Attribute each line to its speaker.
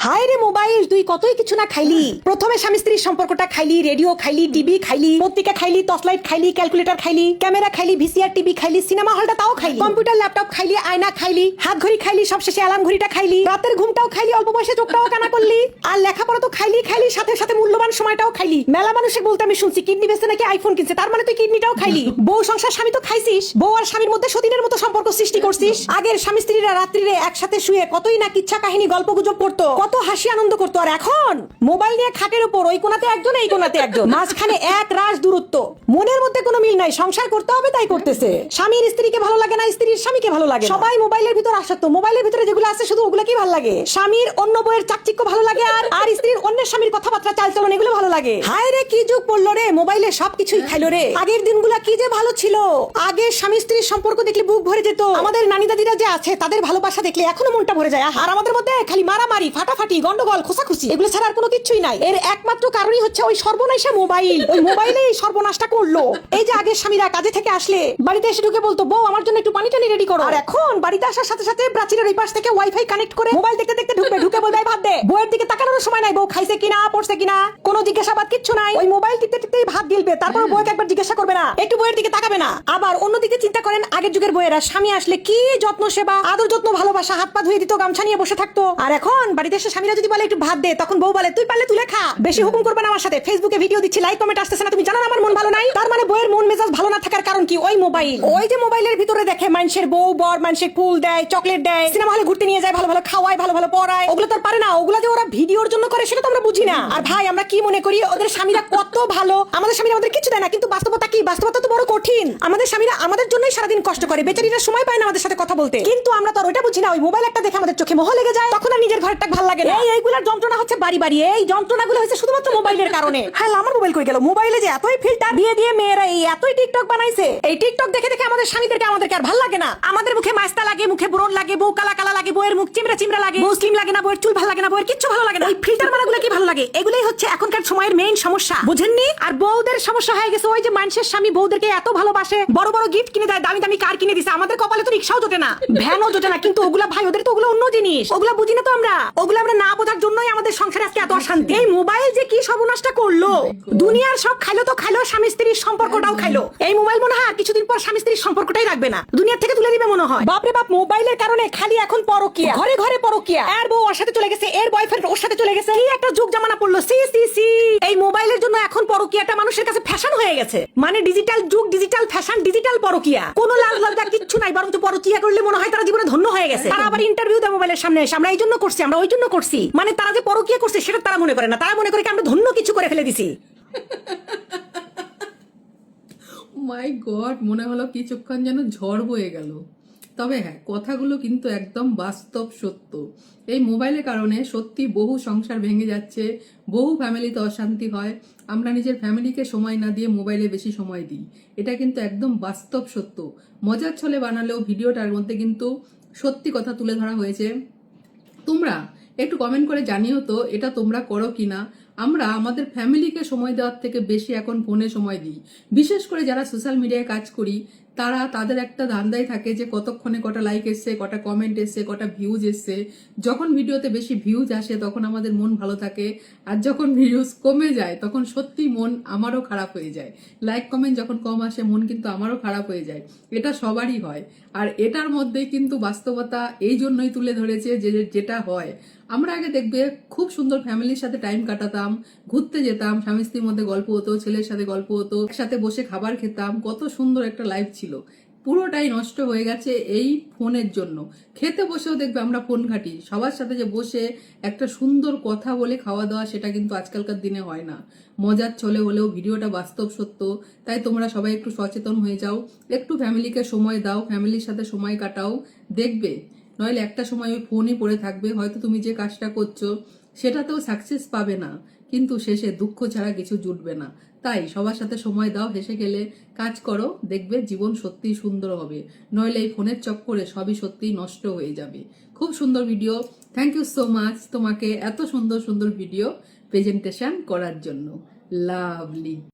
Speaker 1: হায় রে মোবাইল, তুই কতই কিছু না খাইলি। প্রথমে স্বামী স্ত্রীর সম্পর্কটা খাইলি, রেডিও খাইলি, টিভি খাইলি, পত্রিকা খাইলি, টর্চ লাইট খাইলি, ক্যালকুলেটর খাইলি, ক্যামেরা খাইলি, ভিসিআর টিভি খাইলি, সিনেমা হলটা তাও খাইলি, কম্পিউটার ল্যাপটপ খাইলি, আয়না খাইলি, হাত ঘড়ি খাইলি, সবশেষে অ্যালার্ম ঘড়িটা খাইলি, রাতের ঘুমটাও খাইলি, অল্প বয়সে চোখটাও কানা করলি, আর লেখাপড়া তো খাইলি খাইলি, সাথে সাথে মূল্যবান সময়টাও খাইলি। মেলা মানুষের বলতে আমি শুনছি কিডনি বেচে নাকি আইফোন কিনছে, তার মানে তুই কিডনিটাও খাইলি। বউ সংসার স্বামী তো খাইছিস, বউ আর স্বামীর মধ্যে সতীনের মতো সম্পর্ক সৃষ্টি করছিস। আগের স্বামী স্ত্রীরা রাত্রিরে একসাথে শুয়ে কতই না কিচ্ছা কাহিনী গল্প গুজব করতো, কত হাসি আনন্দ করতো। আর এখন মোবাইল নিয়ে খাটের উপর ওই কোনাতে একজন এই কোনাতে একজন, মাঝখানে এক রাশ দূরত্ব। মনের মধ্যে কোনো মিল নাই, সংসার করতে হবে তাই করতেছে। স্বামীর স্ত্রীকে ভালো লাগে না, স্ত্রীর স্বামীকে ভালো লাগে, সবাই মোবাইলের ভিতর আসক্ত। মোবাইলের ভিতরে যেগুলো আছে শুধু ওগুলো কি ভালো লাগে। স্বামীর অন্য বইয়ের চাকচিক্য ভালো লাগে, আর স্ত্রীর অন্যের স্বামীর কথাবার্তা চালচলন এগুলো ভালো লাগে। হায় রে কি যুগ পড়লো রে, মোবাইলে সবকিছুই খাইলো রে। আগের দিনগুলা কি যে ভালো ছিল। আগে স্বামী স্ত্রীর সম্পর্ক দেখলে বুক ভরে যেত। আমাদের নানি দাদিরা যে আছে তাদের ভালোবাসা দেখলে এখনো মনটা ভরে যায়। আর আমাদের মধ্যে খালি মারামারি, ফাটাফাটি, গন্ডগোল, খোসাখুসি, এগুলো ছাড়া আর কোনো কিছুই নাই। এর একমাত্র কারণই হচ্ছে ওই সর্বনাশা মোবাইল। ওই মোবাইলেই সর্বনাশটা করলো। এই যে আগের স্বামীরা কাজে থেকে আসলে বাড়িতে এসে ঢুকে বলতো, বউ আমার জন্য একটু পানি টানি রেডি করো। আর এখন বাড়িতে আসার সাথে সাথে প্রাচীরের ওই পাশ থেকে ওয়াইফাই কানেক্ট করে মোবাইল দেখতে দেখতে ঢুকবে, ঢুকে বলবে ভাত দে। বউয়ের দিকে তাকানোর সময় নাই, বউ খাইছে কিনা, পড়ছে কিনা, কোনো জিজ্ঞাসাবাদ কিচ্ছু নাই। ওই মোবাইল টিপতে টিপতেই ভাত গিলবে, তারপর বউকে একবার জিজ্ঞাসা করবে না, একটু বউয়ের দিকে তাকাবে না। আবার অন্যদিকে চিন্তা করেন, আগের যুগের বউয়েরা স্বামী আসলে কি যত্ন সেবা, আদর যত্ন, ভালোবাসা, হাত পা ধুয়ে দিত, গামছা নিয়ে বসে থাকতো। আর এখন বাড়িতে এসে স্বামীরা যদি বলে একটু ভাত দে, তখন বউ বলে তুই পারলে তুলে খা, বেশি হুকুম করবে না আমার সাথে। ফেসবুকে ভিডিও দিচ্ছি, লাইক কমেন্ট আসতেছে না, তুমি জানো না আমার মন ভালো নাই। তার মানে বউয়ের মন মেজাজ ভালো না থাকার কারণ কি? ওই মোবাইল। ওই যে মোবাইলের ভিতরে দেখে মানুষের বউ বর মানুষের ফুল দেয়, চকলেট দেয়, সিনেমা হলে ঘুরতে নিয়ে যায়, ভালো ভালো খাওয়ায়, ভালো ভালো পড়ায়, ওগুলো তো পারে না। ওগুলো যে ওরা ভিডিওর জন্য করে সেটা তো আমরা বুঝি না। আর ভাই আমরা কি মনে করি ওদের স্বামীরা কত ভালো, আমাদের স্বামীরা আমাদের কিছু দেয় না। কিন্তু বাস্তবতা কি? বাস্তবতা তো বড় কঠিন। আমাদের স্বামীরা আমাদের জন্যই সারাদিন কষ্ট করে, বেচারিরা সময় পায় না আমাদের সাথে কথা বলতে। কিন্তু আমরা তো আর ওইটা বুঝি না। ওই মোবাইল একটা দেখে আমাদের চোখে মোহ লেগে যায়, তখন আর নিজের ঘরটা ভালো লাগে না। এইগুলার যন্ত্রণা হচ্ছে বাড়ি বাড়ি। এই যন্ত্রণাগুলো হচ্ছে শুধুমাত্র মোবাইলের কারণে। হ্যাঁ, আমার মোবাইল কই গেল? মোবাইলে যে এতই ফিল্টার দিয়ে দিয়ে মেয়েরা এই এতই টিকটক বানাইছে, এই টিকটক দেখে দেখে আমাদের স্বামীদেরকে আমাদেরকে আর ভালো লাগে না। আমাদের মুখে মাস্তা লাগে, মুখে ব্রণ লাগে, বউ কালা কালা লাগে, বউয়ের মুখ চিমড়া চিমড়া লাগে, মুসলিম লাগে না, বউয়ের চুল ভালো লাগে না, বউয়ের কিচ্ছু ভালো লাগে না। ওই ফিল্টার মারাগুলো কি ভালো লাগে? এগুলাই হচ্ছে এখনকার সময়ের মেইন সমস্যা, বুঝেননি? আর বউদের সমস্যা হয়ে গেছে ওই যে মানুষের স্বামী বউদেরকে এত ভালোবাসে, বড় বড় গিফট কিনে দেয়, দামি দামি কার কিনে দিছে। আমাদের কপালে তো রিক্সাও জোটে না, ভ্যানও জোটে না। কিন্তু ওগুলা ভাই, ওদের তো ওগুলো অন্য জিনিস, ওগুলা বুঝি না তো আমরা। ওগুলো আমরা না বোঝার জন্যই আমাদের সংসারে আজকে এত অশান্তি। এই মোবাইল যে কি সর্বনাশটা করলো, দুনিয়ার সব খাইলো তো খাইলো, স্বামী স্ত্রীর সম্পর্কটাও খাইলো। এই মোবাইল মনে হয় কিছুদিন পর স্বামী স্ত্রীর সম্পর্কটাই রাখবে না, দুনিয়া থেকে তুলে দিবে মনে হয়। বাপরে বাপ, মোবাইলের কারণে খালি এখন পরকিয়া, ঘরে ঘরে পরকিয়া। এর বউ ওর সাথে চলে গেছে, এর বয়ফ্রেন্ড ওর সাথে চলে গেছে। কি একটা যুগ জামানা পড়লো, সি সি সি। এই মোবাইলের জন্য এখন পরকিয়াটা মানুষের কাছে ফ্যাশন হয়ে গেছে। মানে ডিজিটাল যুগ, ডিজিটাল ফ্যাশন, ডিজিটাল পরকিয়া। কোনো লাল লজ্জা কিচ্ছু নাই, বরং পরকিয়া করলে মনে হয় তারা জীবনে ধন্য হয়ে গেছে। তারা আবার ইন্টারভিউ দেয় মোবাইলের সামনে এসে, আমরা এই জন্য করছি, আমরা ওই জন্য করছি। মানে তারা যে পরকিয়া করছে সেটা তারা মনে করে না, তারা মনে করে আমরা ধন্য কিছু করে ফেলে দিছি।
Speaker 2: মাই গড, মনে হলো কিছুক্ষণ যেন ঝড় বয়ে গেল। তবে হ্যাঁ, কথাগুলো কিন্তু একদম বাস্তব সত্য। এই মোবাইলের কারণে সত্যি বহু সংসার ভেঙে যাচ্ছে, বহু ফ্যামিলিতে অশান্তি হয়। আমরা নিজের ফ্যামিলিকে সময় না দিয়ে মোবাইলে বেশি সময় দিই, এটা কিন্তু একদম বাস্তব সত্য। মজার ছলে বানালেও ভিডিওটার মধ্যে কিন্তু সত্যি কথা তুলে ধরা হয়েছে। তোমরা একটু কমেন্ট করে জানিও তো এটা তোমরা করো কিনা। আমরা আমাদের ফ্যামিলিকে সময় দেওয়ার থেকে বেশি এখন ফোনে সময় দিই। বিশেষ করে যারা সোশ্যাল মিডিয়ায় কাজ করি, তারা তাদের একটা ধান্দায় থাকে যে কতক্ষণে কটা লাইক এসছে, কটা কমেন্ট এসছে, কটা ভিউজ এসছে। যখন ভিডিওতে বেশি ভিউজ আসে তখন আমাদের মন ভালো থাকে, আর যখন ভিউজ কমে যায় তখন সত্যি মন আমারও খারাপ হয়ে যায়। লাইক কমেন্ট যখন কম আসে মন কিন্তু আমারও খারাপ হয়ে যায়, এটা সবারই হয়। আর এটার মধ্যে কিন্তু বাস্তবতা এই জন্যই তুলে ধরেছে যে যেটা হয়। আমরা আগে দেখবে খুব সুন্দর ফ্যামিলির সাথে টাইম কাটাতাম, ঘুরতে যেতাম, স্বামী স্ত্রীর মধ্যে গল্প হতো, ছেলের সাথে গল্প হতো, একসাথে বসে খাবার খেতাম, কত সুন্দর একটা লাইফ ছিল। পুরোটাই নষ্ট হয়ে গেছে এই ফোনের জন্য। খেতে বসেও দেখবে আমরা ফোন ঘাঁটি, সবার সাথে যে বসে একটা সুন্দর কথা বলে খাওয়া দাওয়া সেটা কিন্তু আজকালকার দিনে হয় না। মজার ছলে হলেও ভিডিওটা বাস্তব সত্য। তাই তোমরা সবাই একটু সচেতন হয়ে যাও, একটু ফ্যামিলিকে সময় দাও, ফ্যামিলির সাথে সময় কাটাও, দেখবে নইলে একটা সময় ওই ফোনই পড়ে থাকবে। হয়তো তুমি যে কাজটা করছো সেটাতেও সাকসেস পাবে না, কিন্তু শেষে দুঃখ ছাড়া কিছু জুটবে না। তাই সবার সাথে সময় দাও, হেসে খেলে কাজ করো, দেখবে জীবন সত্যিই সুন্দর হবে। নইলে এই ফোনের চক্করে সবই সত্যিই নষ্ট হয়ে যাবে। খুব সুন্দর video, thank you so much তোমাকে এত সুন্দর সুন্দর ভিডিও প্রেজেন্টেশন করার জন্য। লাভলি।